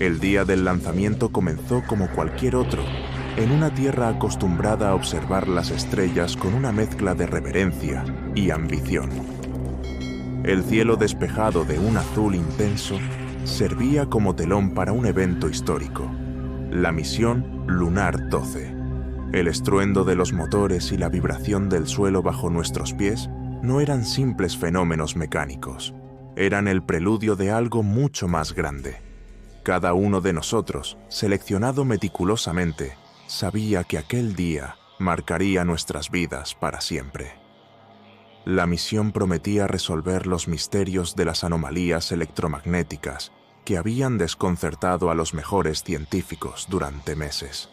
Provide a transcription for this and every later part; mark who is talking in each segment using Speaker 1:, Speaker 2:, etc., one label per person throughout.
Speaker 1: El día del lanzamiento comenzó como cualquier otro, en una tierra acostumbrada a observar las estrellas con una mezcla de reverencia y ambición. El cielo despejado de un azul intenso servía como telón para un evento histórico, la misión Lunar 12. El estruendo de los motores y la vibración del suelo bajo nuestros pies no eran simples fenómenos mecánicos, eran el preludio de algo mucho más grande. Cada uno de nosotros, seleccionado meticulosamente, sabía que aquel día marcaría nuestras vidas para siempre. La misión prometía resolver los misterios de las anomalías electromagnéticas que habían desconcertado a los mejores científicos durante meses.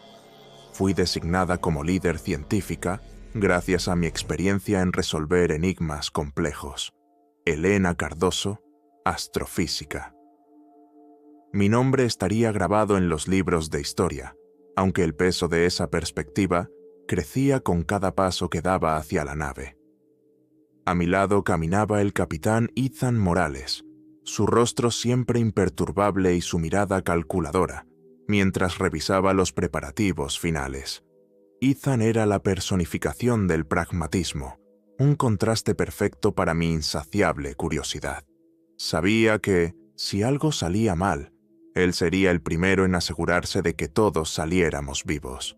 Speaker 1: Fui designada como líder científica gracias a mi experiencia en resolver enigmas complejos. Elena Cardoso, astrofísica. Mi nombre estaría grabado en los libros de historia, aunque el peso de esa perspectiva crecía con cada paso que daba hacia la nave. A mi lado caminaba el capitán Ethan Morales, su rostro siempre imperturbable y su mirada calculadora, mientras revisaba los preparativos finales. Ethan era la personificación del pragmatismo, un contraste perfecto para mi insaciable curiosidad. Sabía que, si algo salía mal, él sería el primero en asegurarse de que todos saliéramos vivos.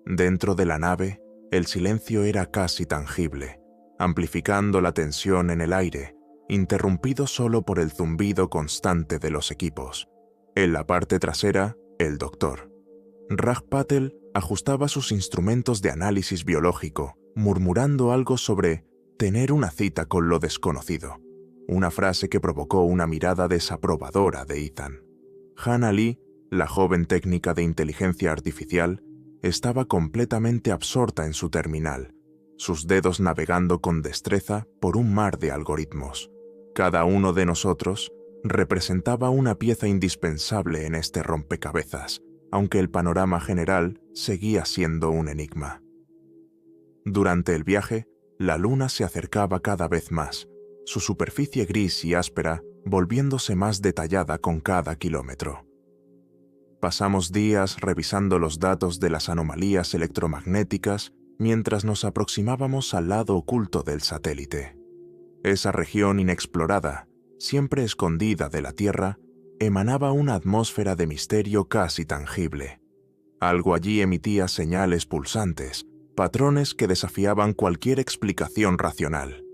Speaker 1: Dentro de la nave, el silencio era casi tangible, amplificando la tensión en el aire, interrumpido solo por el zumbido constante de los equipos. En la parte trasera, el doctor. Raj Patel ajustaba sus instrumentos de análisis biológico, murmurando algo sobre tener una cita con lo desconocido, una frase que provocó una mirada desaprobadora de Ethan. Hannah Lee, la joven técnica de inteligencia artificial, estaba completamente absorta en su terminal, sus dedos navegando con destreza por un mar de algoritmos. Cada uno de nosotros representaba una pieza indispensable en este rompecabezas, aunque el panorama general seguía siendo un enigma. Durante el viaje, la luna se acercaba cada vez más, su superficie gris y áspera volviéndose más detallada con cada kilómetro. Pasamos días revisando los datos de las anomalías electromagnéticas mientras nos aproximábamos al lado oculto del satélite. Esa región inexplorada, siempre escondida de la Tierra, emanaba una atmósfera de misterio casi tangible. Algo allí emitía señales pulsantes, patrones que desafiaban cualquier explicación racional.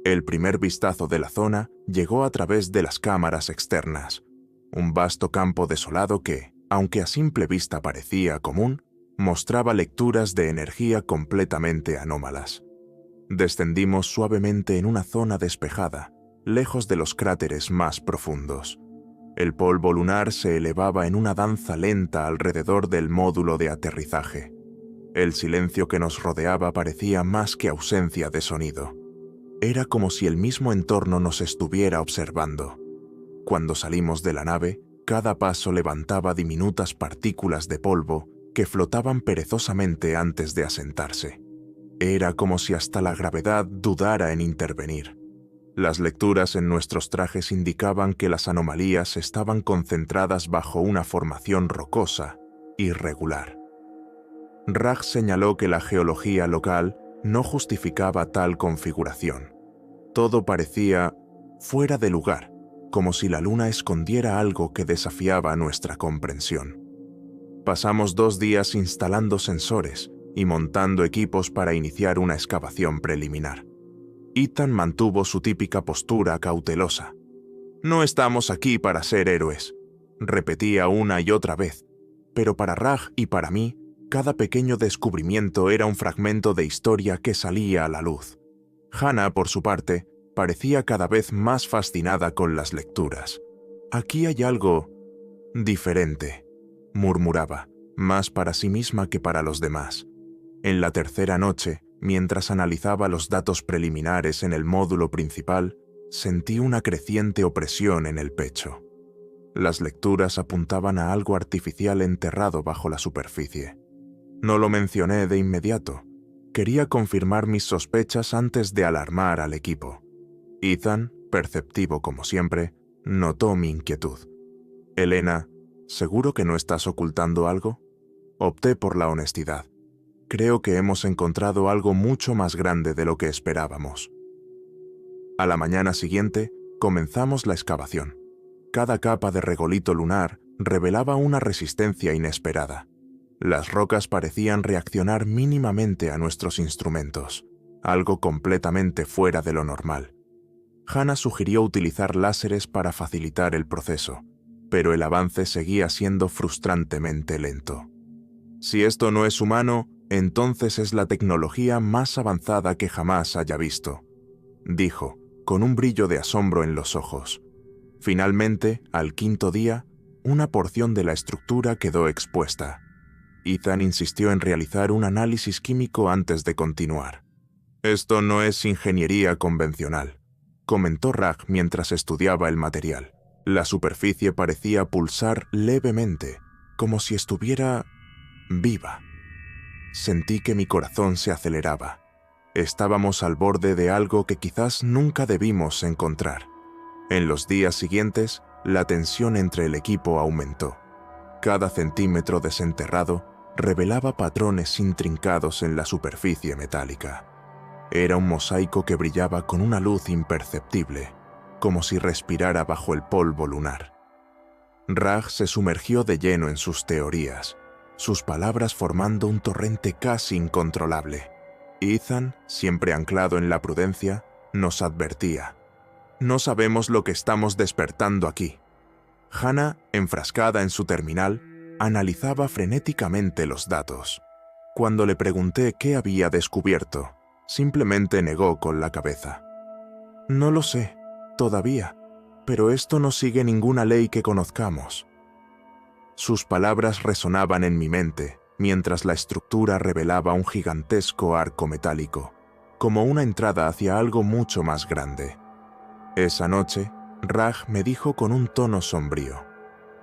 Speaker 1: El primer vistazo de la zona llegó a través de las cámaras externas, un vasto campo desolado que, aunque a simple vista parecía común, mostraba lecturas de energía completamente anómalas. Descendimos suavemente en una zona despejada, lejos de los cráteres más profundos. El polvo lunar se elevaba en una danza lenta alrededor del módulo de aterrizaje. El silencio que nos rodeaba parecía más que ausencia de sonido. Era como si el mismo entorno nos estuviera observando. Cuando salimos de la nave, cada paso levantaba diminutas partículas de polvo que flotaban perezosamente antes de asentarse. Era como si hasta la gravedad dudara en intervenir. Las lecturas en nuestros trajes indicaban que las anomalías estaban concentradas bajo una formación rocosa, irregular. Raj señaló que la geología local no justificaba tal configuración. Todo parecía fuera de lugar, como si la luna escondiera algo que desafiaba nuestra comprensión. Pasamos 2 días instalando sensores y montando equipos para iniciar una excavación preliminar. Ethan mantuvo su típica postura cautelosa. «No estamos aquí para ser héroes», repetía una y otra vez, pero para Raj y para mí, cada pequeño descubrimiento era un fragmento de historia que salía a la luz. Hannah, por su parte, parecía cada vez más fascinada con las lecturas. «Aquí hay algo diferente», murmuraba, más para sí misma que para los demás. En la tercera noche, mientras analizaba los datos preliminares en el módulo principal, sentí una creciente opresión en el pecho. Las lecturas apuntaban a algo artificial enterrado bajo la superficie. No lo mencioné de inmediato. Quería confirmar mis sospechas antes de alarmar al equipo. Ethan, perceptivo como siempre, notó mi inquietud. Elena, ¿seguro que no estás ocultando algo? Opté por la honestidad. Creo que hemos encontrado algo mucho más grande de lo que esperábamos. A la mañana siguiente, comenzamos la excavación. Cada capa de regolito lunar revelaba una resistencia inesperada. Las rocas parecían reaccionar mínimamente a nuestros instrumentos, algo completamente fuera de lo normal. Hannah sugirió utilizar láseres para facilitar el proceso, pero el avance seguía siendo frustrantemente lento. Si esto no es humano, entonces es la tecnología más avanzada que jamás haya visto, dijo, con un brillo de asombro en los ojos. Finalmente, al quinto día, una porción de la estructura quedó expuesta. Ethan insistió en realizar un análisis químico antes de continuar. «Esto no es ingeniería convencional», comentó Raj mientras estudiaba el material. La superficie parecía pulsar levemente, como si estuviera viva. Sentí que mi corazón se aceleraba. Estábamos al borde de algo que quizás nunca debimos encontrar. En los días siguientes, la tensión entre el equipo aumentó. Cada centímetro desenterrado revelaba patrones intrincados en la superficie metálica. Era un mosaico que brillaba con una luz imperceptible, como si respirara bajo el polvo lunar. Raj se sumergió de lleno en sus teorías, sus palabras formando un torrente casi incontrolable. Ethan, siempre anclado en la prudencia, nos advertía. «No sabemos lo que estamos despertando aquí». Hannah, enfrascada en su terminal, analizaba frenéticamente los datos. Cuando le pregunté qué había descubierto, simplemente negó con la cabeza. «No lo sé, todavía, pero esto no sigue ninguna ley que conozcamos». Sus palabras resonaban en mi mente, mientras la estructura revelaba un gigantesco arco metálico, como una entrada hacia algo mucho más grande. Esa noche, Raj me dijo con un tono sombrío: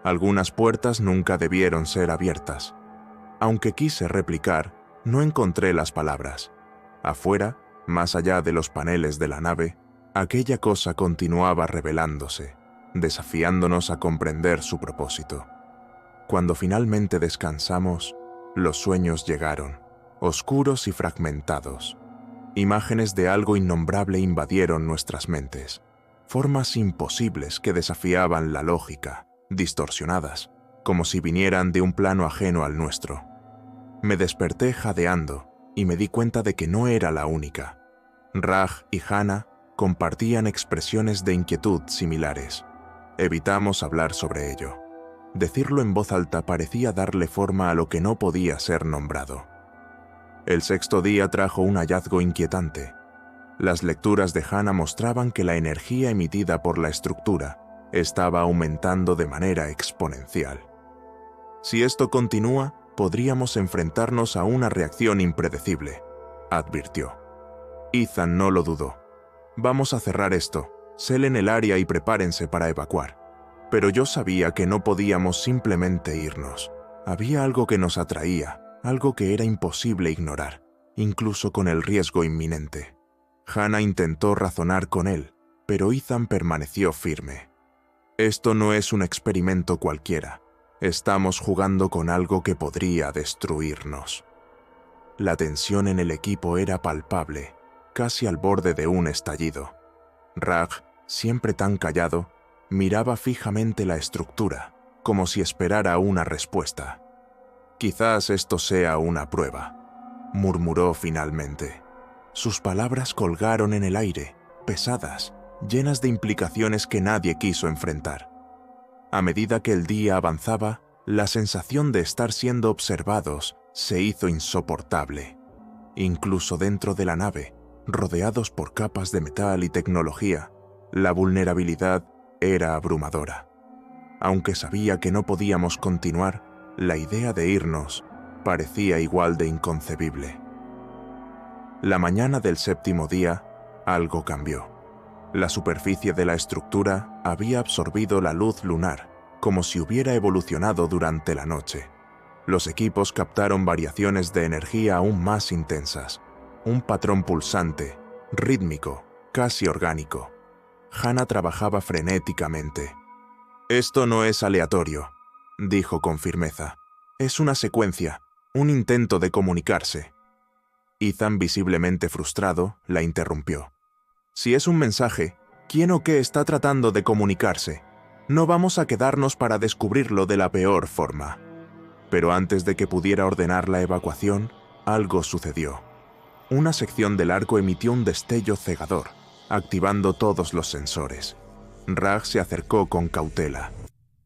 Speaker 1: «Algunas puertas nunca debieron ser abiertas». Aunque quise replicar, no encontré las palabras. Afuera, más allá de los paneles de la nave, aquella cosa continuaba revelándose, desafiándonos a comprender su propósito. Cuando finalmente descansamos, los sueños llegaron, oscuros y fragmentados. Imágenes de algo innombrable invadieron nuestras mentes, formas imposibles que desafiaban la lógica, distorsionadas, como si vinieran de un plano ajeno al nuestro. Me desperté jadeando y me di cuenta de que no era la única. Raj y Hannah compartían expresiones de inquietud similares. Evitamos hablar sobre ello. Decirlo en voz alta parecía darle forma a lo que no podía ser nombrado. El sexto día trajo un hallazgo inquietante. Las lecturas de Hannah mostraban que la energía emitida por la estructura estaba aumentando de manera exponencial. «Si esto continúa, podríamos enfrentarnos a una reacción impredecible», advirtió. Ethan no lo dudó. «Vamos a cerrar esto, selen el área y prepárense para evacuar». Pero yo sabía que no podíamos simplemente irnos. Había algo que nos atraía, algo que era imposible ignorar, incluso con el riesgo inminente. Hannah intentó razonar con él, pero Ethan permaneció firme. «Esto no es un experimento cualquiera. Estamos jugando con algo que podría destruirnos». La tensión en el equipo era palpable, casi al borde de un estallido. Raj, siempre tan callado, miraba fijamente la estructura, como si esperara una respuesta. «Quizás esto sea una prueba», murmuró finalmente. Sus palabras colgaron en el aire, pesadas, llenas de implicaciones que nadie quiso enfrentar. A medida que el día avanzaba, la sensación de estar siendo observados se hizo insoportable. Incluso dentro de la nave, rodeados por capas de metal y tecnología, la vulnerabilidad era abrumadora. Aunque sabía que no podíamos continuar, la idea de irnos parecía igual de inconcebible. La mañana del séptimo día, algo cambió. La superficie de la estructura había absorbido la luz lunar, como si hubiera evolucionado durante la noche. Los equipos captaron variaciones de energía aún más intensas, un patrón pulsante, rítmico, casi orgánico. Hannah trabajaba frenéticamente. Esto no es aleatorio, dijo con firmeza. Es una secuencia, un intento de comunicarse. Ethan, visiblemente frustrado, la interrumpió. Si es un mensaje, ¿quién o qué está tratando de comunicarse? No vamos a quedarnos para descubrirlo de la peor forma. Pero antes de que pudiera ordenar la evacuación, algo sucedió. Una sección del arco emitió un destello cegador, activando todos los sensores. Raj se acercó con cautela.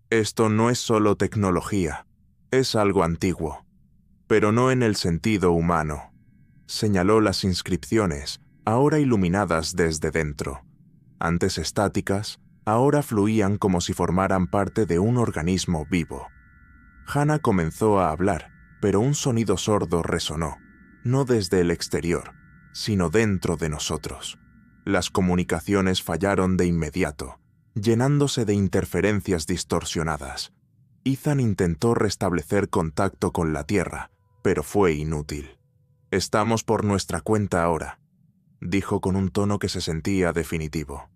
Speaker 1: Esto no es solo tecnología, es algo antiguo, pero no en el sentido humano. Señaló las inscripciones, ahora iluminadas desde dentro. Antes estáticas, ahora fluían como si formaran parte de un organismo vivo. Hannah comenzó a hablar, pero un sonido sordo resonó, no desde el exterior, sino dentro de nosotros. Las comunicaciones fallaron de inmediato, llenándose de interferencias distorsionadas. Ethan intentó restablecer contacto con la Tierra, pero fue inútil. «Estamos por nuestra cuenta ahora», dijo con un tono que se sentía definitivo.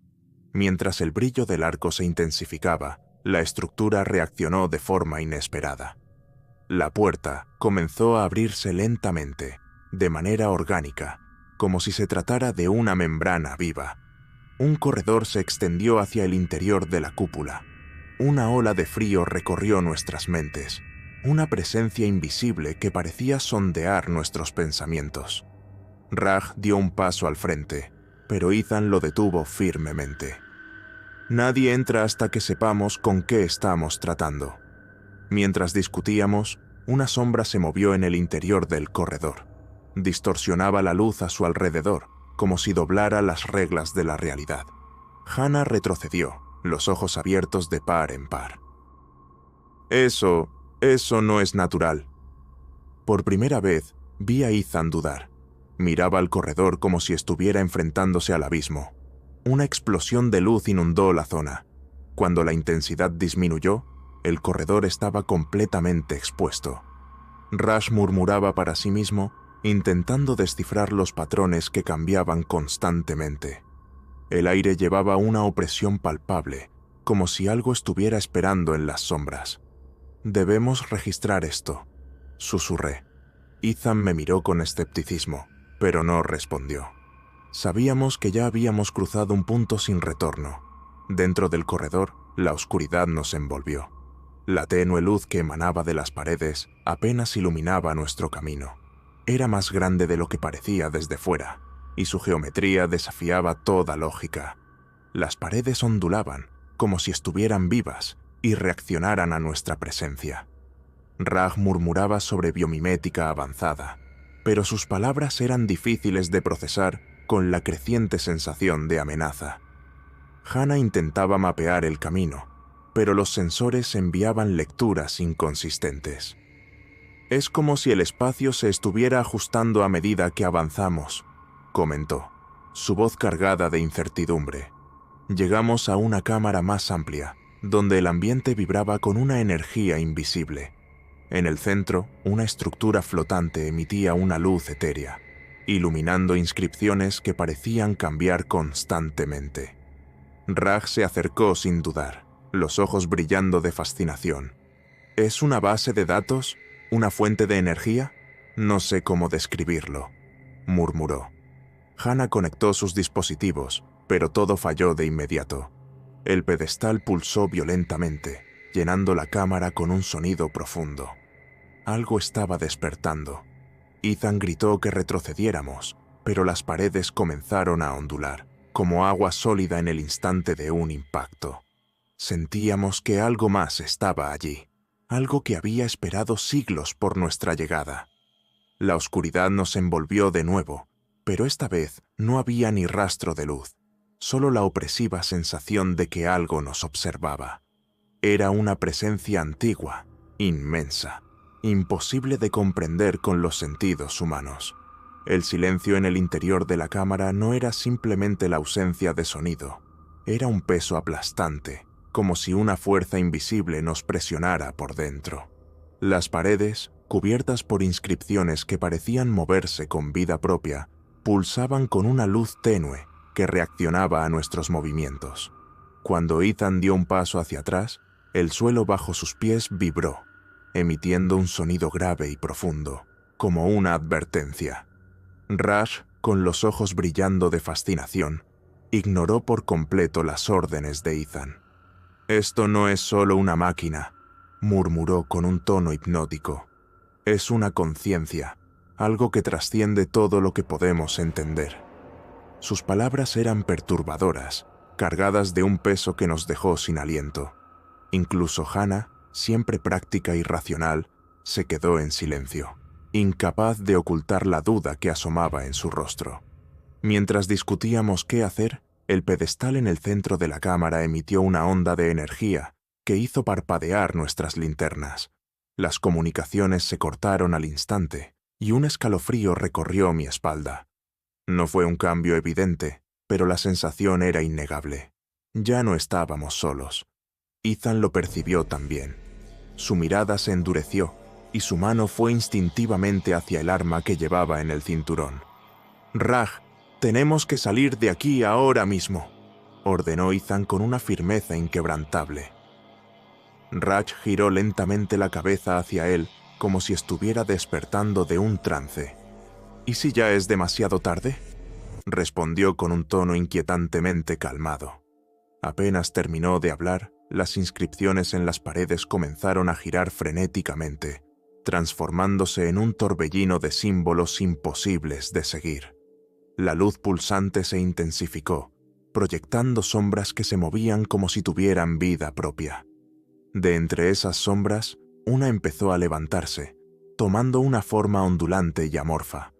Speaker 1: Mientras el brillo del arco se intensificaba, la estructura reaccionó de forma inesperada. La puerta comenzó a abrirse lentamente, de manera orgánica, como si se tratara de una membrana viva. Un corredor se extendió hacia el interior de la cúpula. Una ola de frío recorrió nuestras mentes, una presencia invisible que parecía sondear nuestros pensamientos. Raj dio un paso al frente, pero Ethan lo detuvo firmemente. Nadie entra hasta que sepamos con qué estamos tratando. Mientras discutíamos, una sombra se movió en el interior del corredor. Distorsionaba la luz a su alrededor, como si doblara las reglas de la realidad. Hannah retrocedió, los ojos abiertos de par en par. Eso no es natural. Por primera vez, vi a Ethan dudar. Miraba al corredor como si estuviera enfrentándose al abismo. Una explosión de luz inundó la zona. Cuando la intensidad disminuyó, el corredor estaba completamente expuesto. Raj murmuraba para sí mismo, intentando descifrar los patrones que cambiaban constantemente. El aire llevaba una opresión palpable, como si algo estuviera esperando en las sombras. «Debemos registrar esto», susurré. Ethan me miró con escepticismo, pero no respondió. Sabíamos que ya habíamos cruzado un punto sin retorno. Dentro del corredor, la oscuridad nos envolvió. La tenue luz que emanaba de las paredes apenas iluminaba nuestro camino. Era más grande de lo que parecía desde fuera, y su geometría desafiaba toda lógica. Las paredes ondulaban, como si estuvieran vivas, y reaccionaran a nuestra presencia. Raj murmuraba sobre biomimética avanzada, pero sus palabras eran difíciles de procesar con la creciente sensación de amenaza. Hannah intentaba mapear el camino, pero los sensores enviaban lecturas inconsistentes. «Es como si el espacio se estuviera ajustando a medida que avanzamos», comentó, su voz cargada de incertidumbre. Llegamos a una cámara más amplia, donde el ambiente vibraba con una energía invisible. En el centro, una estructura flotante emitía una luz etérea, iluminando inscripciones que parecían cambiar constantemente. Raj se acercó sin dudar, los ojos brillando de fascinación. «¿Es una base de datos? ¿Una fuente de energía? No sé cómo describirlo», murmuró. Hannah conectó sus dispositivos, pero todo falló de inmediato. El pedestal pulsó violentamente, llenando la cámara con un sonido profundo. Algo estaba despertando. Ethan gritó que retrocediéramos, pero las paredes comenzaron a ondular, como agua sólida en el instante de un impacto. Sentíamos que algo más estaba allí, algo que había esperado siglos por nuestra llegada. La oscuridad nos envolvió de nuevo, pero esta vez no había ni rastro de luz, solo la opresiva sensación de que algo nos observaba. Era una presencia antigua, inmensa, imposible de comprender con los sentidos humanos. El silencio en el interior de la cámara no era simplemente la ausencia de sonido, era un peso aplastante, como si una fuerza invisible nos presionara por dentro. Las paredes, cubiertas por inscripciones que parecían moverse con vida propia, pulsaban con una luz tenue que reaccionaba a nuestros movimientos. Cuando Ethan dio un paso hacia atrás, El suelo bajo sus pies vibró, emitiendo un sonido grave y profundo, como una advertencia. Raj, con los ojos brillando de fascinación, ignoró por completo las órdenes de Ethan. «Esto no es solo una máquina», murmuró con un tono hipnótico. «Es una conciencia, algo que trasciende todo lo que podemos entender». Sus palabras eran perturbadoras, cargadas de un peso que nos dejó sin aliento. Incluso Hannah, siempre práctica y racional, se quedó en silencio, incapaz de ocultar la duda que asomaba en su rostro. Mientras discutíamos qué hacer, el pedestal en el centro de la cámara emitió una onda de energía que hizo parpadear nuestras linternas. Las comunicaciones se cortaron al instante y un escalofrío recorrió mi espalda. No fue un cambio evidente, pero la sensación era innegable. Ya no estábamos solos. Ethan lo percibió también. Su mirada se endureció y su mano fue instintivamente hacia el arma que llevaba en el cinturón. «Raj, tenemos que salir de aquí ahora mismo», ordenó Ethan con una firmeza inquebrantable. Raj giró lentamente la cabeza hacia él como si estuviera despertando de un trance. «¿Y si ya es demasiado tarde?», respondió con un tono inquietantemente calmado. Apenas terminó de hablar, las inscripciones en las paredes comenzaron a girar frenéticamente, transformándose en un torbellino de símbolos imposibles de seguir. La luz pulsante se intensificó, proyectando sombras que se movían como si tuvieran vida propia. De entre esas sombras, una empezó a levantarse, tomando una forma ondulante y amorfa.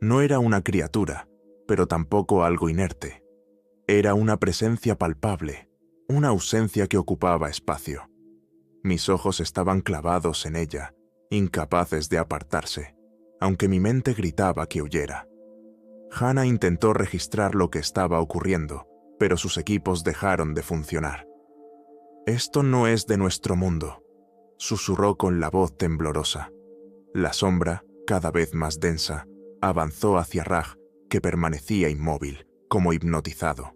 Speaker 1: No era una criatura, pero tampoco algo inerte. Era una presencia palpable, una ausencia que ocupaba espacio. Mis ojos estaban clavados en ella, incapaces de apartarse, aunque mi mente gritaba que huyera. Hannah intentó registrar lo que estaba ocurriendo, pero sus equipos dejaron de funcionar. «Esto no es de nuestro mundo», susurró con la voz temblorosa. La sombra, cada vez más densa, avanzó hacia Raj, que permanecía inmóvil, como hipnotizado.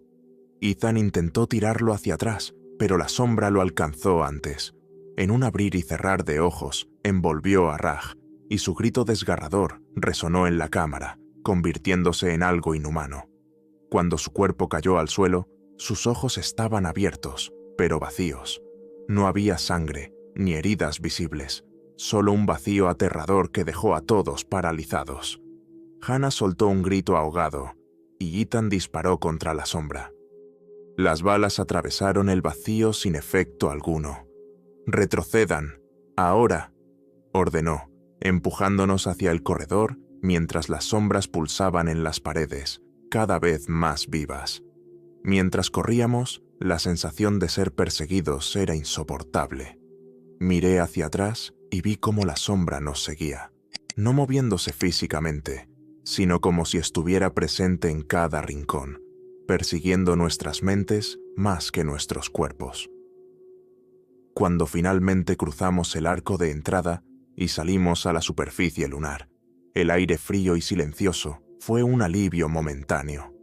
Speaker 1: Ethan intentó tirarlo hacia atrás, pero la sombra lo alcanzó antes. En un abrir y cerrar de ojos, envolvió a Raj, y su grito desgarrador resonó en la cámara, convirtiéndose en algo inhumano. Cuando su cuerpo cayó al suelo, sus ojos estaban abiertos, pero vacíos. No había sangre, ni heridas visibles, solo un vacío aterrador que dejó a todos paralizados. Hannah soltó un grito ahogado, y Ethan disparó contra la sombra. Las balas atravesaron el vacío sin efecto alguno. «Retrocedan, ahora», ordenó, empujándonos hacia el corredor mientras las sombras pulsaban en las paredes, cada vez más vivas. Mientras corríamos, la sensación de ser perseguidos era insoportable. Miré hacia atrás y vi cómo la sombra nos seguía, no moviéndose físicamente, sino como si estuviera presente en cada rincón, persiguiendo nuestras mentes más que nuestros cuerpos. Cuando finalmente cruzamos el arco de entrada y salimos a la superficie lunar, el aire frío y silencioso fue un alivio momentáneo.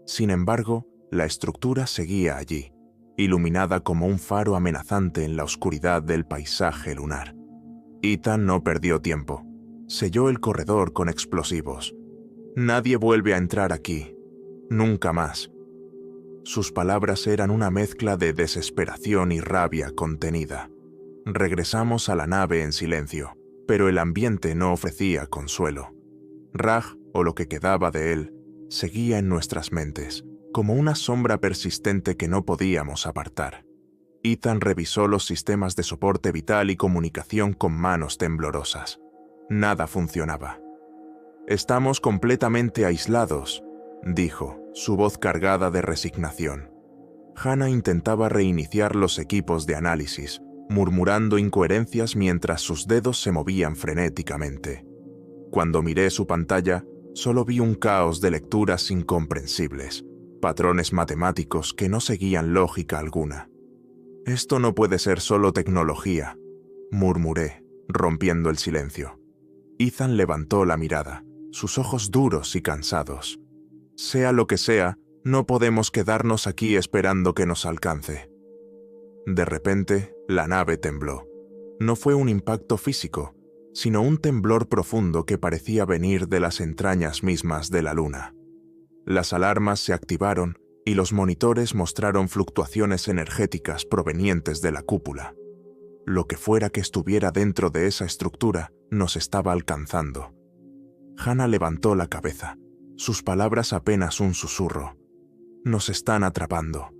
Speaker 1: Sin embargo, la estructura seguía allí, iluminada como un faro amenazante en la oscuridad del paisaje lunar. Ethan no perdió tiempo. Selló el corredor con explosivos. «Nadie vuelve a entrar aquí. Nunca más». Sus palabras eran una mezcla de desesperación y rabia contenida. Regresamos a la nave en silencio, pero el ambiente no ofrecía consuelo. Raj, o lo que quedaba de él, seguía en nuestras mentes, como una sombra persistente que no podíamos apartar. Ethan revisó los sistemas de soporte vital y comunicación con manos temblorosas. Nada funcionaba. «Estamos completamente aislados», dijo, su voz cargada de resignación. Hannah intentaba reiniciar los equipos de análisis, murmurando incoherencias mientras sus dedos se movían frenéticamente. Cuando miré su pantalla, solo vi un caos de lecturas incomprensibles, patrones matemáticos que no seguían lógica alguna. «Esto no puede ser solo tecnología», murmuré, rompiendo el silencio. Ethan levantó la mirada, sus ojos duros y cansados. «Sea lo que sea, no podemos quedarnos aquí esperando que nos alcance». De repente, la nave tembló. No fue un impacto físico, sino un temblor profundo que parecía venir de las entrañas mismas de la luna. Las alarmas se activaron y los monitores mostraron fluctuaciones energéticas provenientes de la cúpula. Lo que fuera que estuviera dentro de esa estructura nos estaba alcanzando. Hannah levantó la cabeza, sus palabras apenas un susurro. Nos están atrapando.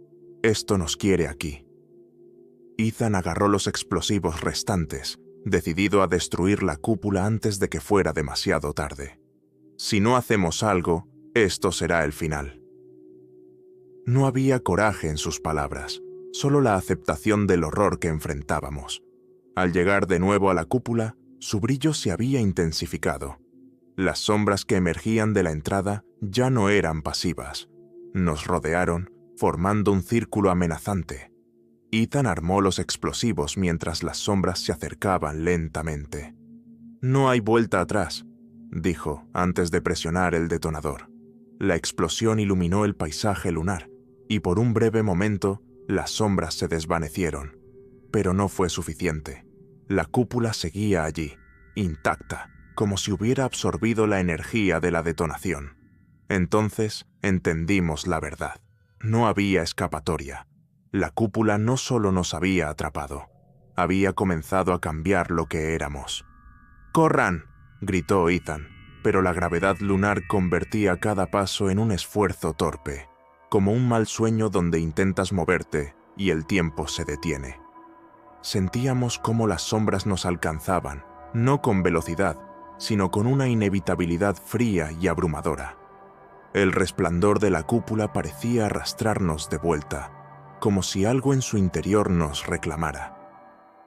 Speaker 1: Esto nos quiere aquí. Ethan agarró los explosivos restantes, decidido a destruir la cúpula antes de que fuera demasiado tarde. Si no hacemos algo, esto será el final. No había coraje en sus palabras, solo la aceptación del horror que enfrentábamos. Al llegar de nuevo a la cúpula, su brillo se había intensificado. Las sombras que emergían de la entrada ya no eran pasivas. Nos rodearon, formando un círculo amenazante. Ethan armó los explosivos mientras las sombras se acercaban lentamente. «No hay vuelta atrás», dijo antes de presionar el detonador. La explosión iluminó el paisaje lunar, y por un breve momento las sombras se desvanecieron. Pero no fue suficiente. La cúpula seguía allí, intacta, como si hubiera absorbido la energía de la detonación. Entonces entendimos la verdad. No había escapatoria. La cúpula no solo nos había atrapado, había comenzado a cambiar lo que éramos. «¡Corran!», gritó Ethan, pero la gravedad lunar convertía cada paso en un esfuerzo torpe, como un mal sueño donde intentas moverte y el tiempo se detiene. Sentíamos cómo las sombras nos alcanzaban, no con velocidad, sino con una inevitabilidad fría y abrumadora. El resplandor de la cúpula parecía arrastrarnos de vuelta, como si algo en su interior nos reclamara.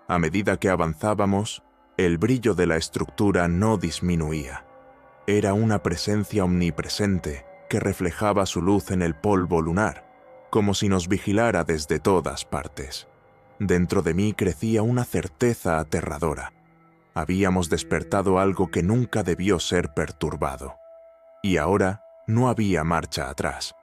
Speaker 1: A medida que avanzábamos, el brillo de la estructura no disminuía. Era una presencia omnipresente que reflejaba su luz en el polvo lunar, como si nos vigilara desde todas partes. Dentro de mí crecía una certeza aterradora. Habíamos despertado algo que nunca debió ser perturbado. Y ahora no había marcha atrás.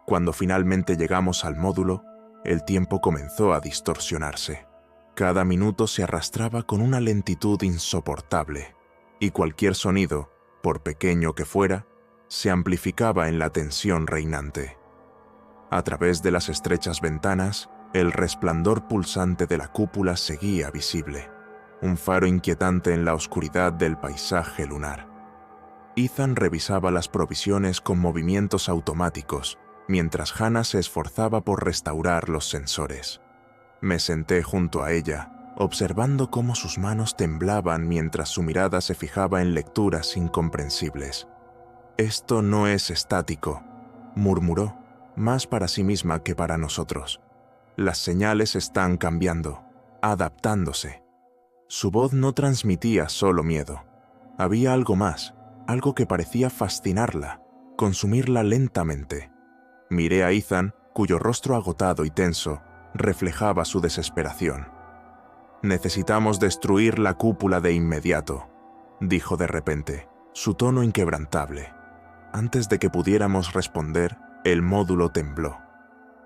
Speaker 1: Cuando finalmente llegamos al módulo, el tiempo comenzó a distorsionarse. Cada minuto se arrastraba con una lentitud insoportable, y cualquier sonido, por pequeño que fuera, se amplificaba en la tensión reinante. A través de las estrechas ventanas, el resplandor pulsante de la cúpula seguía visible, un faro inquietante en la oscuridad del paisaje lunar. Ethan revisaba las provisiones con movimientos automáticos, mientras Hannah se esforzaba por restaurar los sensores. Me senté junto a ella, observando cómo sus manos temblaban mientras su mirada se fijaba en lecturas incomprensibles. «Esto no es estático», murmuró, más para sí misma que para nosotros. «Las señales están cambiando, adaptándose». Su voz no transmitía solo miedo. Había algo más, algo que parecía fascinarla, consumirla lentamente. Miré a Ethan, cuyo rostro agotado y tenso reflejaba su desesperación. «Necesitamos destruir la cúpula de inmediato», dijo de repente, su tono inquebrantable. Antes de que pudiéramos responder, el módulo tembló.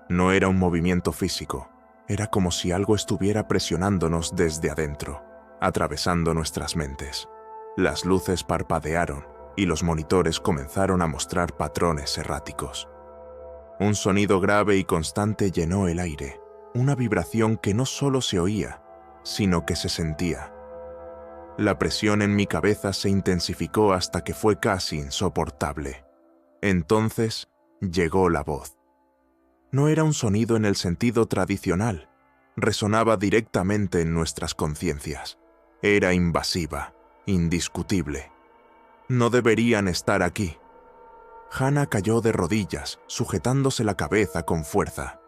Speaker 1: No era un movimiento físico, era como si algo estuviera presionándonos desde adentro, atravesando nuestras mentes. Las luces parpadearon y los monitores comenzaron a mostrar patrones erráticos. Un sonido grave y constante llenó el aire, una vibración que no solo se oía, sino que se sentía. La presión en mi cabeza se intensificó hasta que fue casi insoportable. Entonces llegó la voz. No era un sonido en el sentido tradicional, resonaba directamente en nuestras conciencias. Era invasiva, indiscutible. «No deberían estar aquí». Hannah cayó de rodillas, sujetándose la cabeza con fuerza.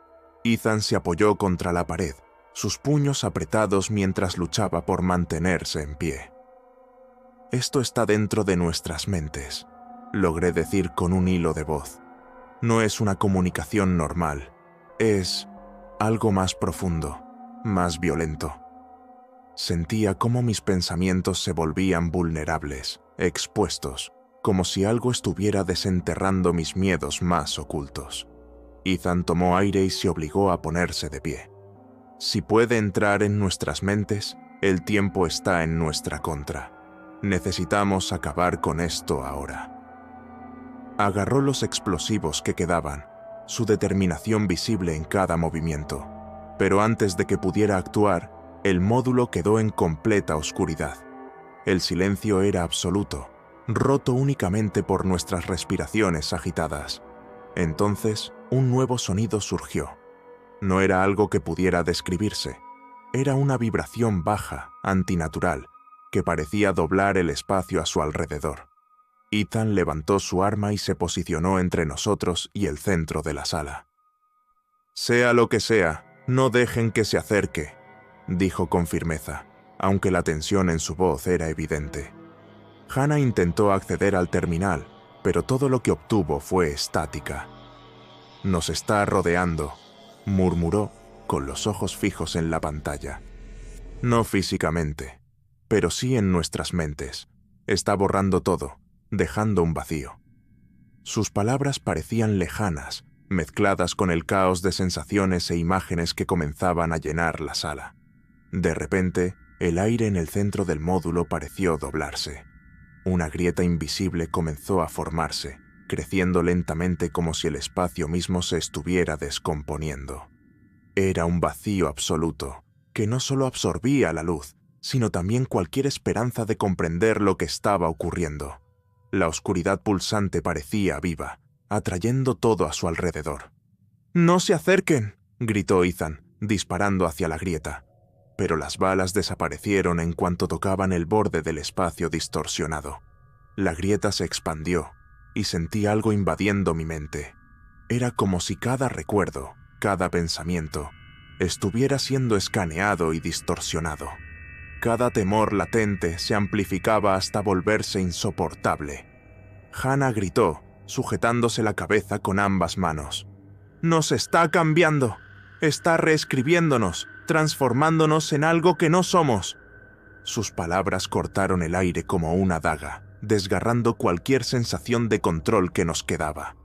Speaker 1: Ethan se apoyó contra la pared, sus puños apretados mientras luchaba por mantenerse en pie. «Esto está dentro de nuestras mentes», logré decir con un hilo de voz. «No es una comunicación normal, es algo más profundo, más violento». Sentía cómo mis pensamientos se volvían vulnerables, expuestos, como si algo estuviera desenterrando mis miedos más ocultos. Ethan tomó aire y se obligó a ponerse de pie. Si puede entrar en nuestras mentes, el tiempo está en nuestra contra. Necesitamos acabar con esto ahora. Agarró los explosivos que quedaban, su determinación visible en cada movimiento. Pero antes de que pudiera actuar, el módulo quedó en completa oscuridad. El silencio era absoluto, roto únicamente por nuestras respiraciones agitadas. Entonces, un nuevo sonido surgió. No era algo que pudiera describirse. Era una vibración baja, antinatural, que parecía doblar el espacio a su alrededor. Ethan levantó su arma y se posicionó entre nosotros y el centro de la sala. «Sea lo que sea, no dejen que se acerque», dijo con firmeza, aunque la tensión en su voz era evidente. Hannah intentó acceder al terminal, pero todo lo que obtuvo fue estática. «Nos está rodeando», murmuró, con los ojos fijos en la pantalla. «No físicamente, pero sí en nuestras mentes. Está borrando todo, dejando un vacío». Sus palabras parecían lejanas, mezcladas con el caos de sensaciones e imágenes que comenzaban a llenar la sala. De repente, el aire en el centro del módulo pareció doblarse. Una grieta invisible comenzó a formarse, creciendo lentamente como si el espacio mismo se estuviera descomponiendo. Era un vacío absoluto, que no solo absorbía la luz, sino también cualquier esperanza de comprender lo que estaba ocurriendo. La oscuridad pulsante parecía viva, atrayendo todo a su alrededor. «¡No se acerquen!», gritó Ethan, disparando hacia la grieta. Pero las balas desaparecieron en cuanto tocaban el borde del espacio distorsionado. La grieta se expandió, y sentí algo invadiendo mi mente. Era como si cada recuerdo, cada pensamiento, estuviera siendo escaneado y distorsionado. Cada temor latente se amplificaba hasta volverse insoportable. Hannah gritó, sujetándose la cabeza con ambas manos. «¡Nos está cambiando! Está reescribiéndonos, transformándonos en algo que no somos». Sus palabras cortaron el aire como una daga, desgarrando cualquier sensación de control que nos quedaba.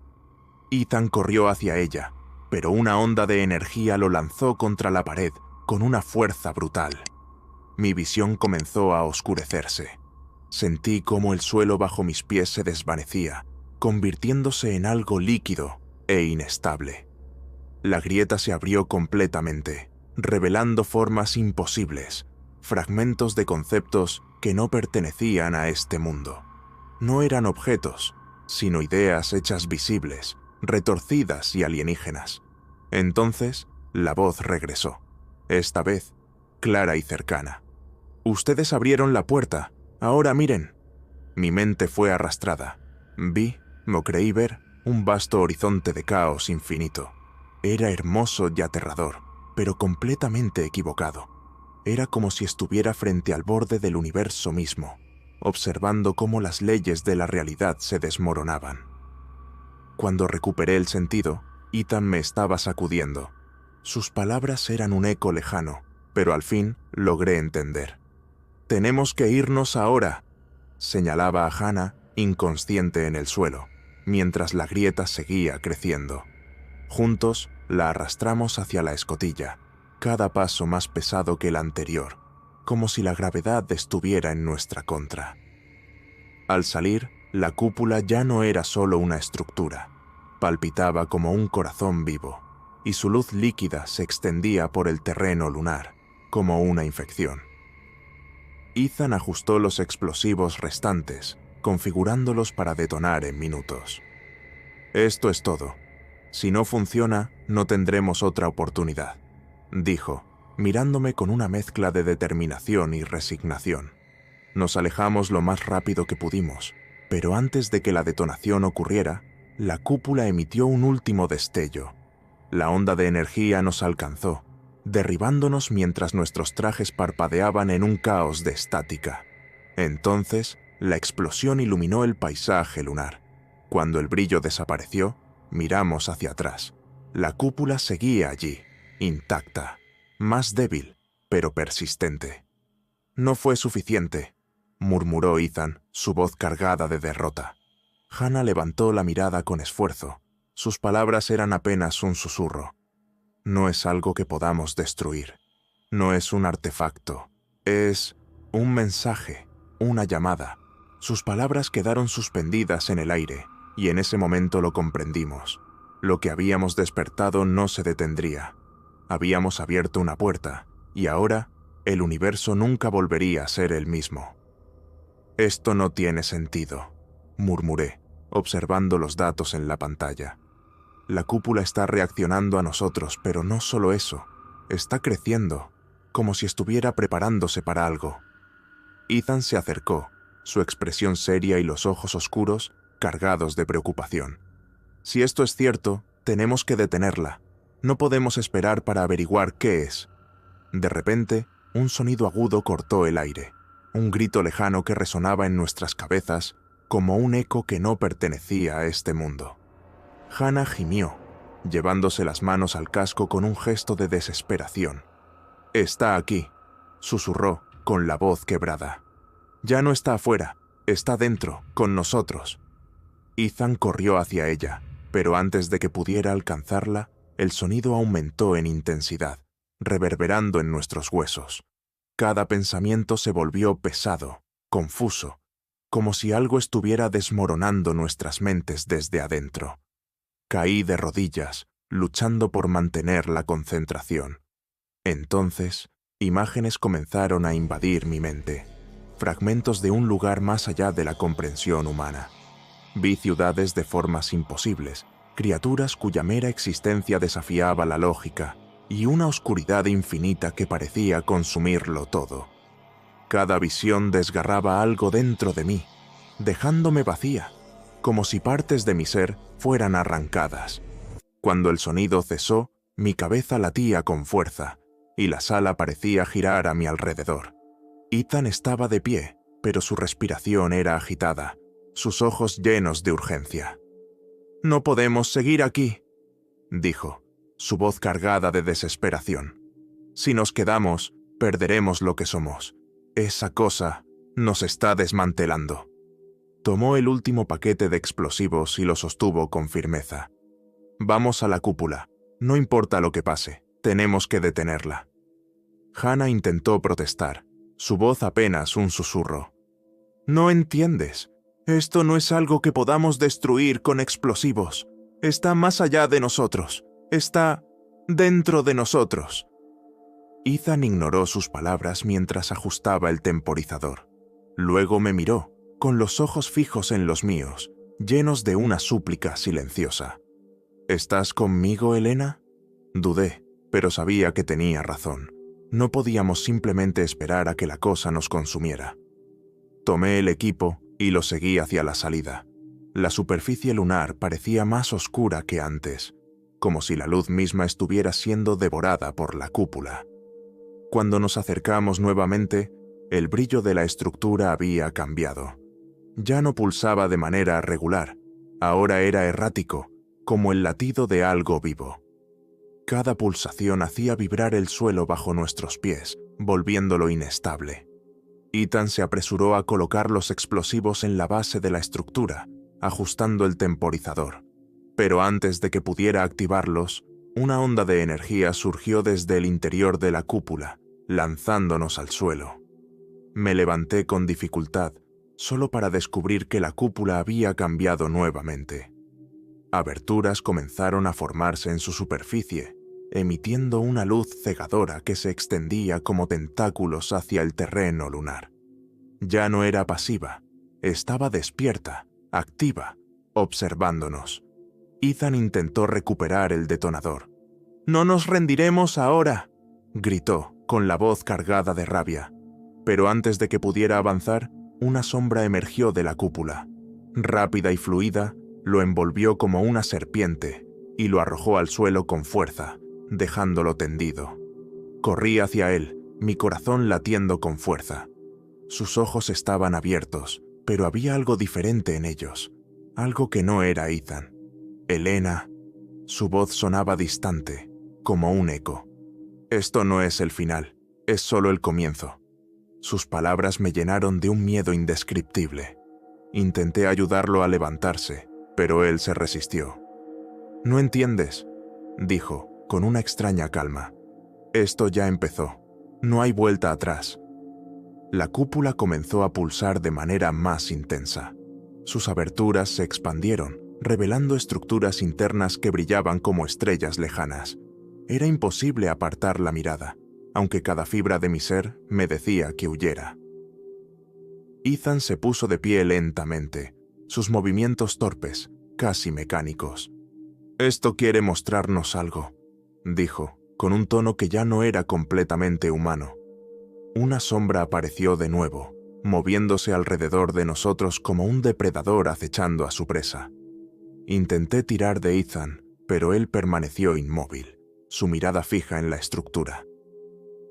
Speaker 1: Ethan corrió hacia ella, pero una onda de energía lo lanzó contra la pared con una fuerza brutal. Mi visión comenzó a oscurecerse. Sentí cómo el suelo bajo mis pies se desvanecía, convirtiéndose en algo líquido e inestable. La grieta se abrió completamente, revelando formas imposibles, fragmentos de conceptos que no pertenecían a este mundo. No eran objetos, sino ideas hechas visibles, retorcidas y alienígenas. Entonces, la voz regresó, esta vez clara y cercana. «Ustedes abrieron la puerta, ahora miren». Mi mente fue arrastrada. Vi, o creí ver, un vasto horizonte de caos infinito. Era hermoso y aterrador, pero completamente equivocado. Era como si estuviera frente al borde del universo mismo, observando cómo las leyes de la realidad se desmoronaban. Cuando recuperé el sentido, Ethan me estaba sacudiendo. Sus palabras eran un eco lejano, pero al fin logré entender. «Tenemos que irnos ahora», señalaba a Hannah, inconsciente en el suelo, mientras la grieta seguía creciendo. Juntos la arrastramos hacia la escotilla, cada paso más pesado que el anterior, como si la gravedad estuviera en nuestra contra. Al salir, la cúpula ya no era solo una estructura, palpitaba como un corazón vivo, y su luz líquida se extendía por el terreno lunar, como una infección. Ethan ajustó los explosivos restantes, configurándolos para detonar en minutos. «Esto es todo. Si no funciona, no tendremos otra oportunidad», dijo, mirándome con una mezcla de determinación y resignación. Nos alejamos lo más rápido que pudimos, pero antes de que la detonación ocurriera, la cúpula emitió un último destello. La onda de energía nos alcanzó, derribándonos mientras nuestros trajes parpadeaban en un caos de estática. Entonces, la explosión iluminó el paisaje lunar. Cuando el brillo desapareció, miramos hacia atrás. La cúpula seguía allí, intacta, más débil, pero persistente. «No fue suficiente», murmuró Ethan, su voz cargada de derrota. Hannah levantó la mirada con esfuerzo. Sus palabras eran apenas un susurro. «No es algo que podamos destruir. No es un artefacto, es un mensaje, una llamada. Sus palabras quedaron suspendidas en el aire, y en ese momento lo comprendimos. Lo que habíamos despertado no se detendría. Habíamos abierto una puerta, y ahora el universo nunca volvería a ser el mismo. «Esto no tiene sentido», murmuré, observando los datos en la pantalla. La cúpula está reaccionando a nosotros, pero no solo eso, está creciendo, como si estuviera preparándose para algo. Ethan se acercó, su expresión seria y los ojos oscuros cargados de preocupación. «Si esto es cierto, tenemos que detenerla. No podemos esperar para averiguar qué es». De repente, un sonido agudo cortó el aire, un grito lejano que resonaba en nuestras cabezas como un eco que no pertenecía a este mundo. Hannah gimió, llevándose las manos al casco con un gesto de desesperación. «Está aquí», susurró con la voz quebrada. «Ya no está afuera, está dentro, con nosotros». Ethan corrió hacia ella, pero antes de que pudiera alcanzarla, el sonido aumentó en intensidad, reverberando en nuestros huesos. Cada pensamiento se volvió pesado, confuso, como si algo estuviera desmoronando nuestras mentes desde adentro. Caí de rodillas, luchando por mantener la concentración. Entonces, imágenes comenzaron a invadir mi mente, fragmentos de un lugar más allá de la comprensión humana. Vi ciudades de formas imposibles, criaturas cuya mera existencia desafiaba la lógica, y una oscuridad infinita que parecía consumirlo todo. Cada visión desgarraba algo dentro de mí, dejándome vacía, como si partes de mi ser fueran arrancadas. Cuando el sonido cesó, mi cabeza latía con fuerza, y la sala parecía girar a mi alrededor. Ethan estaba de pie, pero su respiración era agitada, sus ojos llenos de urgencia. «No podemos seguir aquí», dijo, su voz cargada de desesperación. «Si nos quedamos, perderemos lo que somos. Esa cosa nos está desmantelando». Tomó el último paquete de explosivos y lo sostuvo con firmeza. «Vamos a la cúpula. No importa lo que pase, tenemos que detenerla». Hannah intentó protestar, su voz apenas un susurro. «No entiendes. Esto no es algo que podamos destruir con explosivos. Está más allá de nosotros. Está dentro de nosotros». Ethan ignoró sus palabras mientras ajustaba el temporizador. Luego me miró, con los ojos fijos en los míos, llenos de una súplica silenciosa. «¿Estás conmigo, Elena?» Dudé, pero sabía que tenía razón. No podíamos simplemente esperar a que la cosa nos consumiera. Tomé el equipo y lo seguí hacia la salida. La superficie lunar parecía más oscura que antes, como si la luz misma estuviera siendo devorada por la cúpula. Cuando nos acercamos nuevamente, el brillo de la estructura había cambiado. Ya no pulsaba de manera regular, ahora era errático, como el latido de algo vivo. Cada pulsación hacía vibrar el suelo bajo nuestros pies, volviéndolo inestable. Ethan se apresuró a colocar los explosivos en la base de la estructura, ajustando el temporizador. Pero antes de que pudiera activarlos, una onda de energía surgió desde el interior de la cúpula, lanzándonos al suelo. Me levanté con dificultad, solo para descubrir que la cúpula había cambiado nuevamente. Aberturas comenzaron a formarse en su superficie, emitiendo una luz cegadora que se extendía como tentáculos hacia el terreno lunar. Ya no era pasiva, estaba despierta, activa, observándonos. Ethan intentó recuperar el detonador. «No nos rendiremos ahora», gritó, con la voz cargada de rabia. Pero antes de que pudiera avanzar, una sombra emergió de la cúpula. Rápida y fluida, lo envolvió como una serpiente y lo arrojó al suelo con fuerza, dejándolo tendido. Corrí hacia él, mi corazón latiendo con fuerza. Sus ojos estaban abiertos, pero había algo diferente en ellos, algo que no era Ethan. «Elena». Su voz sonaba distante, como un eco. «Esto no es el final, es solo el comienzo». Sus palabras me llenaron de un miedo indescriptible. Intenté ayudarlo a levantarse, pero él se resistió. «No entiendes», dijo, con una extraña calma. «Esto ya empezó. No hay vuelta atrás. La cúpula comenzó a pulsar de manera más intensa. Sus aberturas se expandieron, revelando estructuras internas que brillaban como estrellas lejanas. Era imposible apartar la mirada, aunque cada fibra de mi ser me decía que huyera. Ethan se puso de pie lentamente, sus movimientos torpes, casi mecánicos. «Esto quiere mostrarnos algo», dijo, con un tono que ya no era completamente humano. Una sombra apareció de nuevo, moviéndose alrededor de nosotros como un depredador acechando a su presa. Intenté tirar de Ethan, pero él permaneció inmóvil, su mirada fija en la estructura.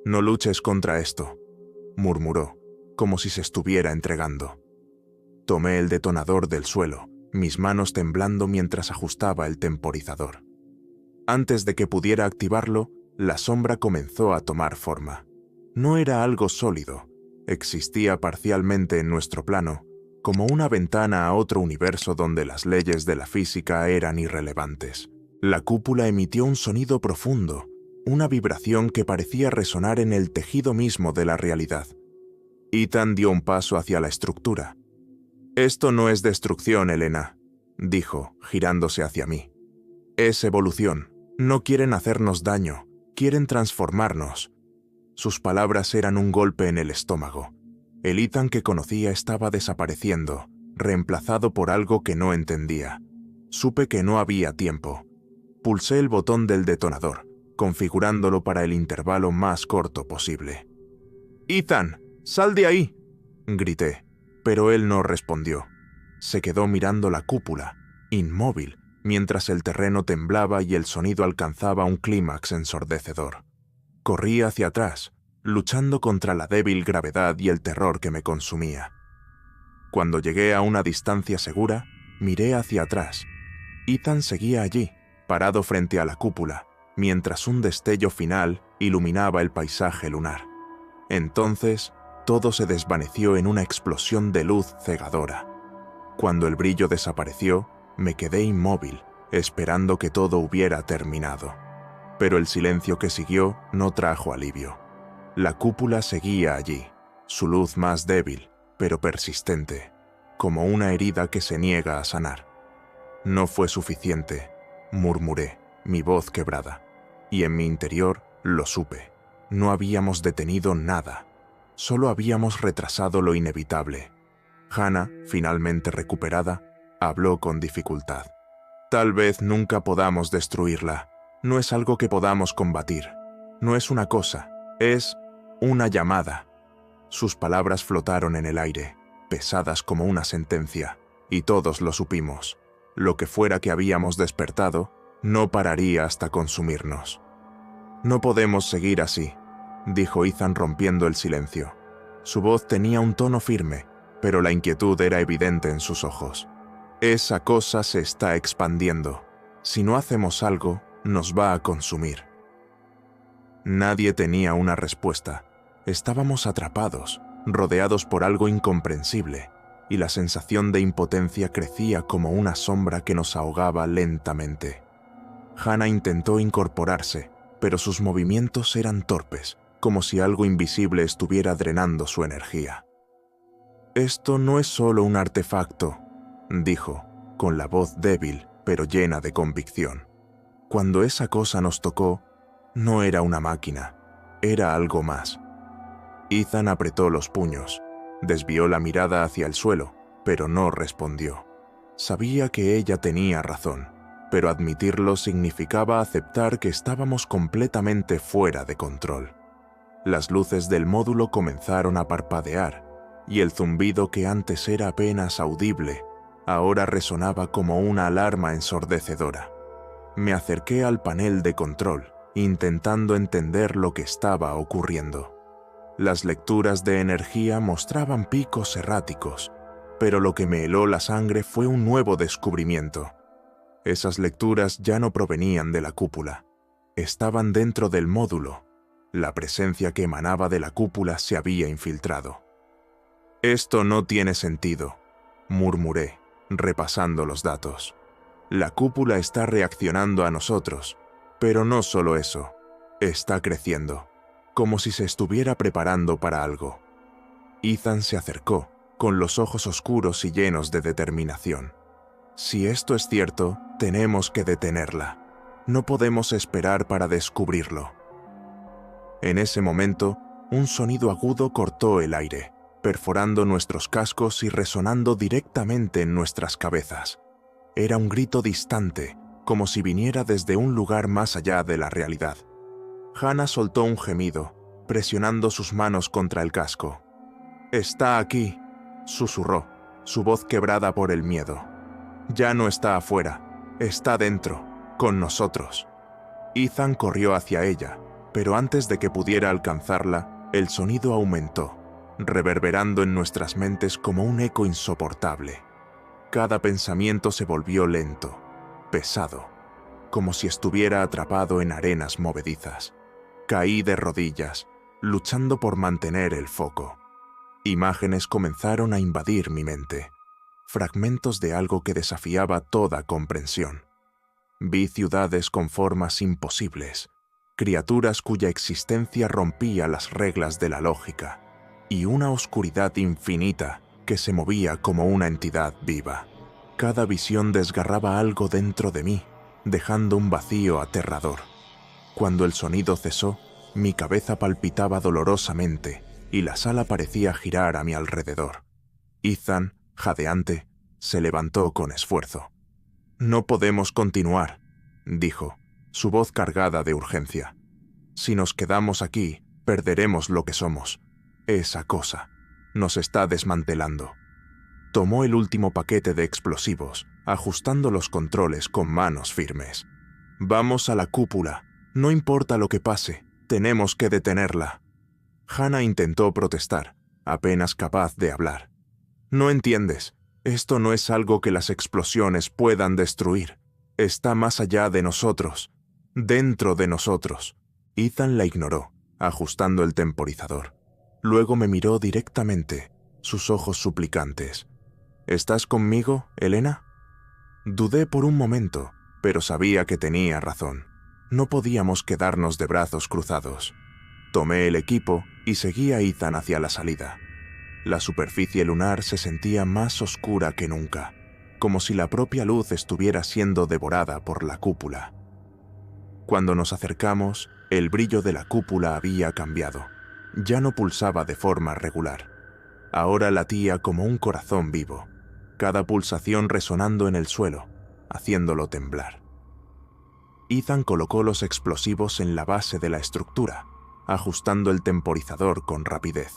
Speaker 1: «No luches contra esto», murmuró, como si se estuviera entregando. Tomé el detonador del suelo, mis manos temblando mientras ajustaba el temporizador. Antes de que pudiera activarlo, la sombra comenzó a tomar forma. No era algo sólido, existía parcialmente en nuestro plano, como una ventana a otro universo donde las leyes de la física eran irrelevantes. La cúpula emitió un sonido profundo, una vibración que parecía resonar en el tejido mismo de la realidad. Ethan dio un paso hacia la estructura. «Esto no es destrucción, Elena», dijo, girándose hacia mí. «Es evolución. No quieren hacernos daño, quieren transformarnos». Sus palabras eran un golpe en el estómago. El Ethan que conocía estaba desapareciendo, reemplazado por algo que no entendía. Supe que no había tiempo. Pulsé el botón del detonador, configurándolo para el intervalo más corto posible. «¡Ethan, sal de ahí!», grité, pero él no respondió. Se quedó mirando la cúpula, inmóvil, mientras el terreno temblaba y el sonido alcanzaba un clímax ensordecedor. Corrí hacia atrás, luchando contra la débil gravedad y el terror que me consumía. Cuando llegué a una distancia segura, miré hacia atrás. Ethan seguía allí, parado frente a la cúpula, mientras un destello final iluminaba el paisaje lunar. Entonces, todo se desvaneció en una explosión de luz cegadora. Cuando el brillo desapareció, me quedé inmóvil, esperando que todo hubiera terminado. Pero el silencio que siguió no trajo alivio. La cúpula seguía allí, su luz más débil, pero persistente, como una herida que se niega a sanar. «No fue suficiente», murmuré, mi voz quebrada, y en mi interior lo supe. No habíamos detenido nada, solo habíamos retrasado lo inevitable. Hannah, finalmente recuperada, habló con dificultad. «Tal vez nunca podamos destruirla. No es algo que podamos combatir. No es una cosa, es una llamada». Sus palabras flotaron en el aire, pesadas como una sentencia, y todos lo supimos. Lo que fuera que habíamos despertado, no pararía hasta consumirnos. «No podemos seguir así», dijo Ethan rompiendo el silencio. Su voz tenía un tono firme, pero la inquietud era evidente en sus ojos. «Esa cosa se está expandiendo. Si no hacemos algo, nos va a consumir». Nadie tenía una respuesta. Estábamos atrapados, rodeados por algo incomprensible, y la sensación de impotencia crecía como una sombra que nos ahogaba lentamente. Hannah intentó incorporarse, pero sus movimientos eran torpes, como si algo invisible estuviera drenando su energía. «Esto no es solo un artefacto», dijo, con la voz débil pero llena de convicción. «Cuando esa cosa nos tocó, no era una máquina, era algo más». Ethan apretó los puños, desvió la mirada hacia el suelo, pero no respondió. Sabía que ella tenía razón, pero admitirlo significaba aceptar que estábamos completamente fuera de control. Las luces del módulo comenzaron a parpadear, y el zumbido que antes era apenas audible, ahora resonaba como una alarma ensordecedora. Me acerqué al panel de control, intentando entender lo que estaba ocurriendo. Las lecturas de energía mostraban picos erráticos, pero lo que me heló la sangre fue un nuevo descubrimiento. Esas lecturas ya no provenían de la cúpula, estaban dentro del módulo. La presencia que emanaba de la cúpula se había infiltrado. «Esto no tiene sentido», murmuré, repasando los datos. «La cúpula está reaccionando a nosotros, pero no solo eso, está creciendo. como si se estuviera preparando para algo. Ethan se acercó, con los ojos oscuros y llenos de determinación. Si esto es cierto, tenemos que detenerla. No podemos esperar para descubrirlo. En ese momento, un sonido agudo cortó el aire, perforando nuestros cascos y resonando directamente en nuestras cabezas. Era un grito distante, como si viniera desde un lugar más allá de la realidad. Hannah soltó un gemido, presionando sus manos contra el casco. «Está aquí», susurró, su voz quebrada por el miedo. «Ya no está afuera, está dentro, con nosotros». Ethan corrió hacia ella, pero antes de que pudiera alcanzarla, el sonido aumentó, reverberando en nuestras mentes como un eco insoportable. Cada pensamiento se volvió lento, pesado, como si estuviera atrapado en arenas movedizas. Caí de rodillas, luchando por mantener el foco. Imágenes comenzaron a invadir mi mente, fragmentos de algo que desafiaba toda comprensión. Vi ciudades con formas imposibles, criaturas cuya existencia rompía las reglas de la lógica, y una oscuridad infinita que se movía como una entidad viva. Cada visión desgarraba algo dentro de mí, dejando un vacío aterrador. Cuando el sonido cesó, mi cabeza palpitaba dolorosamente y la sala parecía girar a mi alrededor. Ethan, jadeante, se levantó con esfuerzo. «No podemos continuar», dijo, su voz cargada de urgencia. «Si nos quedamos aquí, perderemos lo que somos. Esa cosa nos está desmantelando». Tomó el último paquete de explosivos, ajustando los controles con manos firmes. «Vamos a la cúpula. No importa lo que pase, tenemos que detenerla». Hannah intentó protestar, apenas capaz de hablar. «No entiendes. Esto no es algo que las explosiones puedan destruir. Está más allá de nosotros, dentro de nosotros». Ethan la ignoró, ajustando el temporizador. Luego me miró directamente, sus ojos suplicantes. «¿Estás conmigo, Elena?» Dudé por un momento, pero sabía que tenía razón. No podíamos quedarnos de brazos cruzados. Tomé el equipo y seguí a Ethan hacia la salida. La superficie lunar se sentía más oscura que nunca, como si la propia luz estuviera siendo devorada por la cúpula. Cuando nos acercamos, el brillo de la cúpula había cambiado. Ya no pulsaba de forma regular. Ahora latía como un corazón vivo, cada pulsación resonando en el suelo, haciéndolo temblar. Ethan colocó los explosivos en la base de la estructura, ajustando el temporizador con rapidez.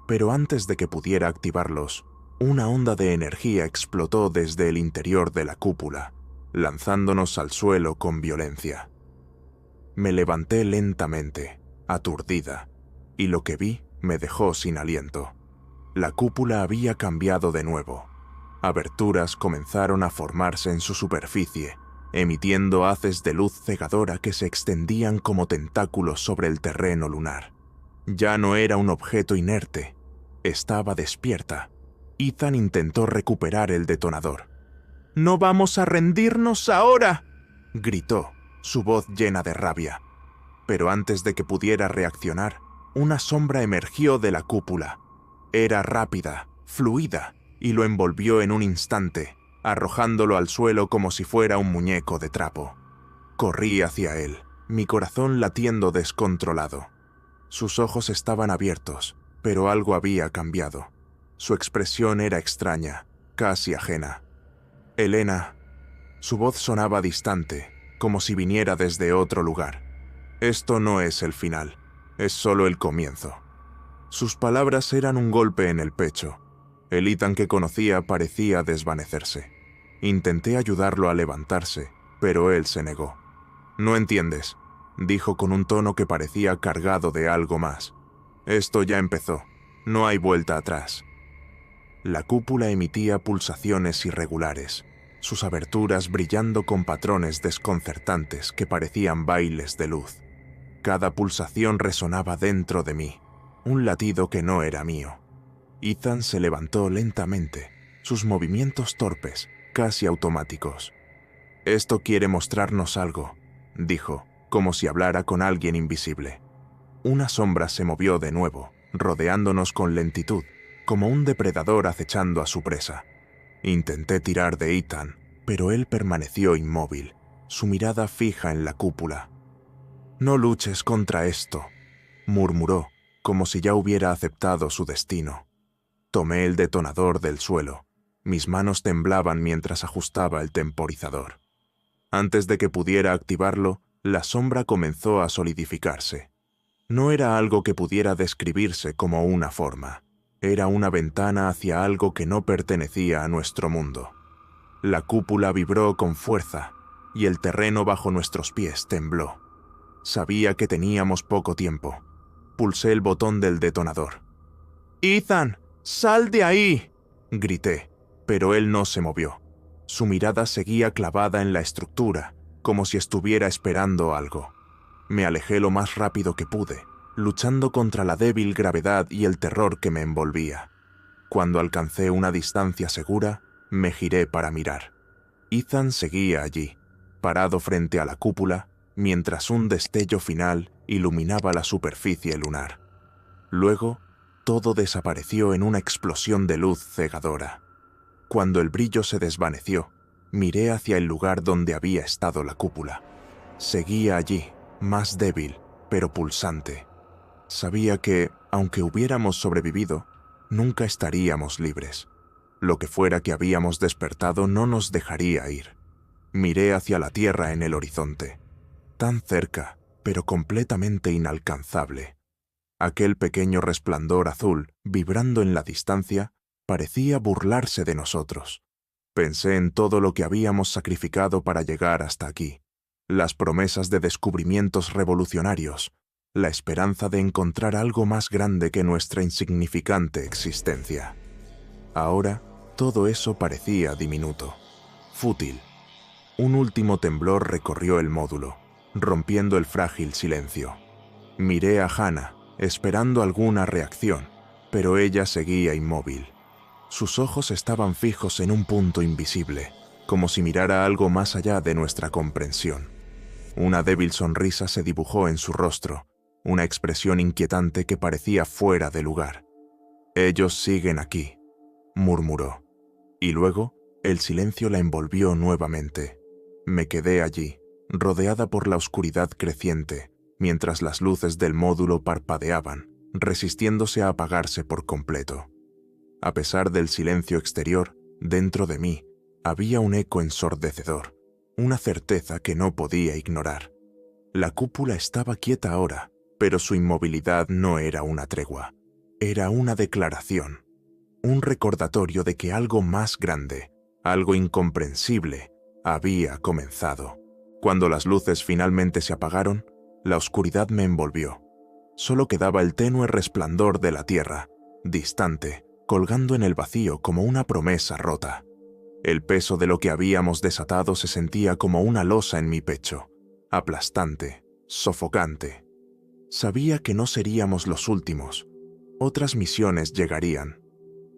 Speaker 1: Pero antes de que pudiera activarlos, una onda de energía explotó desde el interior de la cúpula, lanzándonos al suelo con violencia. Me levanté lentamente, aturdida, y lo que vi me dejó sin aliento. La cúpula había cambiado de nuevo. Aberturas comenzaron a formarse en su superficie, emitiendo haces de luz cegadora que se extendían como tentáculos sobre el terreno lunar. Ya no era un objeto inerte, estaba despierta. Ethan intentó recuperar el detonador. «¡No vamos a rendirnos ahora!», gritó, su voz llena de rabia. Pero antes de que pudiera reaccionar, una sombra emergió de la cúpula. Era rápida, fluida, y lo envolvió en un instante, arrojándolo al suelo como si fuera un muñeco de trapo. Corrí hacia él, mi corazón latiendo descontrolado. Sus ojos estaban abiertos, pero algo había cambiado. Su expresión era extraña, casi ajena. «Elena». Su voz sonaba distante, como si viniera desde otro lugar. «Esto no es el final, es solo el comienzo». Sus palabras eran un golpe en el pecho. El Ethan que conocía parecía desvanecerse. Intenté ayudarlo a levantarse, pero él se negó. «No entiendes», dijo con un tono que parecía cargado de algo más. «Esto ya empezó, no hay vuelta atrás». La cúpula emitía pulsaciones irregulares, sus aberturas brillando con patrones desconcertantes que parecían bailes de luz. Cada pulsación resonaba dentro de mí, un latido que no era mío. Ethan se levantó lentamente, sus movimientos torpes, casi automáticos. «Esto quiere mostrarnos algo», dijo, como si hablara con alguien invisible. una sombra se movió de nuevo, rodeándonos con lentitud, como un depredador acechando a su presa. Intenté tirar de Ethan, pero él permaneció inmóvil, su mirada fija en la cúpula. «No luches contra esto», murmuró, como si ya hubiera aceptado su destino. Tomé el detonador del suelo. Mis manos temblaban mientras ajustaba el temporizador. Antes de que pudiera activarlo, la sombra comenzó a solidificarse. No era algo que pudiera describirse como una forma. Era una ventana hacia algo que no pertenecía a nuestro mundo. La cúpula vibró con fuerza, y el terreno bajo nuestros pies tembló. Sabía que teníamos poco tiempo. Pulsé el botón del detonador. «¡Ethan, sal de ahí!», grité, pero él no se movió. Su mirada seguía clavada en la estructura, como si estuviera esperando algo. Me alejé lo más rápido que pude, luchando contra la débil gravedad y el terror que me envolvía. Cuando alcancé una distancia segura, me giré para mirar. Ethan seguía allí, parado frente a la cúpula, mientras un destello final iluminaba la superficie lunar. Luego, todo desapareció en una explosión de luz cegadora. Cuando el brillo se desvaneció, miré hacia el lugar donde había estado la cúpula. Seguía allí, más débil, pero pulsante. Sabía que, aunque hubiéramos sobrevivido, nunca estaríamos libres. Lo que fuera que habíamos despertado no nos dejaría ir. Miré hacia la tierra en el horizonte. Tan cerca, pero completamente inalcanzable. Aquel pequeño resplandor azul, vibrando en la distancia, parecía burlarse de nosotros. Pensé en todo lo que habíamos sacrificado para llegar hasta aquí. Las promesas de descubrimientos revolucionarios, la esperanza de encontrar algo más grande que nuestra insignificante existencia. Ahora, todo eso parecía diminuto, fútil. Un último temblor recorrió el módulo, rompiendo el frágil silencio. Miré a Hannah, esperando alguna reacción, pero ella seguía inmóvil. Sus ojos estaban fijos en un punto invisible, como si mirara algo más allá de nuestra comprensión. Una débil sonrisa se dibujó en su rostro, una expresión inquietante que parecía fuera de lugar. «Ellos siguen aquí», murmuró. Y luego, el silencio la envolvió nuevamente. Me quedé allí, rodeada por la oscuridad creciente, mientras las luces del módulo parpadeaban, resistiéndose a apagarse por completo. A pesar del silencio exterior, dentro de mí, había un eco ensordecedor, una certeza que no podía ignorar. La cúpula estaba quieta ahora, pero su inmovilidad no era una tregua. Era una declaración, un recordatorio de que algo más grande, algo incomprensible, había comenzado. Cuando las luces finalmente se apagaron, la oscuridad me envolvió. Solo quedaba el tenue resplandor de la tierra, distante, colgando en el vacío como una promesa rota. El peso de lo que habíamos desatado se sentía como una losa en mi pecho, aplastante, sofocante. Sabía que no seríamos los últimos. Otras misiones llegarían.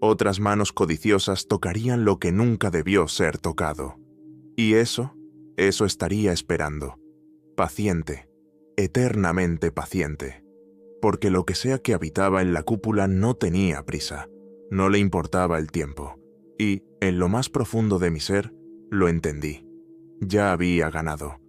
Speaker 1: Otras manos codiciosas tocarían lo que nunca debió ser tocado. Y eso estaría esperando. Paciente, eternamente paciente. Porque lo que sea que habitaba en la cúpula no tenía prisa. No le importaba el tiempo. Y, en lo más profundo de mi ser, lo entendí. Ya había ganado.